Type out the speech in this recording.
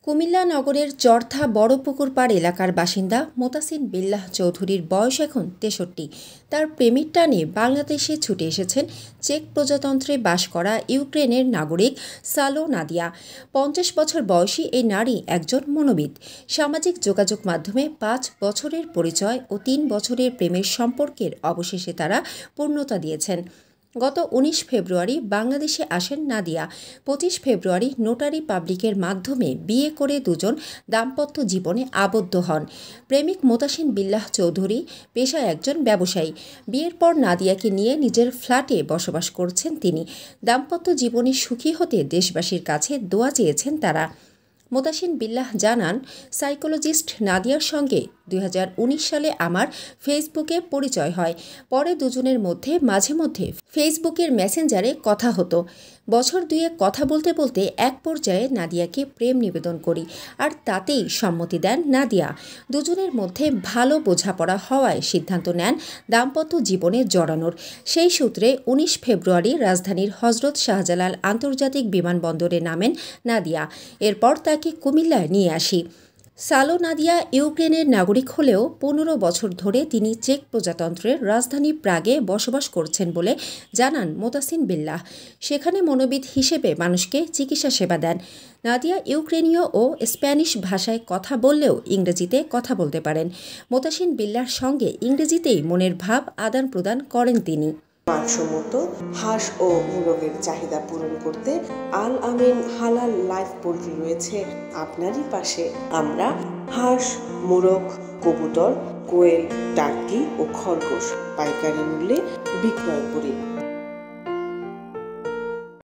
কুমিল্লা নগরের চরথা বড়পুকুর পাড় এলাকার বাসিন্দা মোতাসিন বিল্লাহ চৌধুরীর বয়স এখন ৬৩। তার প্রেমিক টানে বাংলাদেশে ছুটে এসেছেন চেক প্রজাতন্ত্রে বাস করা ইউক্রেনের নাগরিক সালো নাদিয়া। ৫০ বছর বয়সী এই নারী একজন মনোবিদ। সামাজিক যোগাযোগ মাধ্যমে ৫ বছরের পরিচয় ও ৩ বছরের প্রেমের সম্পর্কের অবশেষে তারা পূর্ণতা দিয়েছেন। গত ১৯ ফেব্রুয়ারি বাংলাদেশে আসেন নাদিয়া। ২৫ ফেব্রুয়ারি নোটারি পাবলিকের মাধ্যমে বিয়ে করে দুজন দাম্পত্য জীবনে আবদ্ধ হন। প্রেমিক মোতাসিন বিল্লাহ চৌধুরী পেশায় একজন ব্যবসায়ী। বিয়ের পর নাদিয়াকে নিয়ে নিজের ফ্ল্যাটে বসবাস করছেন তিনি। দাম্পত্য জীবনে সুখী হতে দেশবাসীর কাছে দোয়া চেয়েছেন তারা। মোতাসিন বিল্লাহ জানান, সাইকোলজিস্ট নাদিয়ার সঙ্গে ২০১৯ সালে আমার ফেসবুকে পরিচয় হয়। পরে দুজনের মধ্যে মাঝে মধ্যে ফেসবুকের মেসেঞ্জারে কথা হতো। বছর দুয়েক কথা বলতে বলতে এক পর্যায়ে নাদিয়াকে প্রেম নিবেদন করি, আর তাতেই সম্মতি দেন নাদিয়া। দুজনের মধ্যে ভালো বোঝাপড়া হওয়ায় সিদ্ধান্ত নেন দাম্পত্য জীবনে জড়ানোর। সেই সূত্রে ১৯ ফেব্রুয়ারি রাজধানীর হজরত শাহজালাল আন্তর্জাতিক বিমানবন্দরে নামেন নাদিয়া। এরপর তাকে কুমিল্লায় নিয়ে আসি। সালো নাদিয়া ইউক্রেনের নাগরিক হলেও ১৫ বছর ধরে তিনি চেক প্রজাতন্ত্রের রাজধানী প্রাগে বসবাস করছেন বলে জানান মোতাসিন বিল্লাহ। সেখানে মনোবিদ হিসেবে মানুষকে চিকিৎসা সেবা দেন। নাদিয়া ইউক্রেনীয় ও স্প্যানিশ ভাষায় কথা বললেও ইংরেজিতে কথা বলতে পারেন। মোতাসিন বিল্লাহর সঙ্গে ইংরেজিতেই মনের ভাব আদান প্রদান করেন তিনি। মানসম্মত হাঁস ও মোরগের চাহিদা পূরণ করতে আল আমিন হালাল লাইফ পোল্ট্রি রয়েছে আপনারই পাশে। আমরা হাঁস, মোরগ, কবুতর, কোয়েল, টার্কি ও খরগোশ পাইকারি মূল্যে বিক্রয় করি।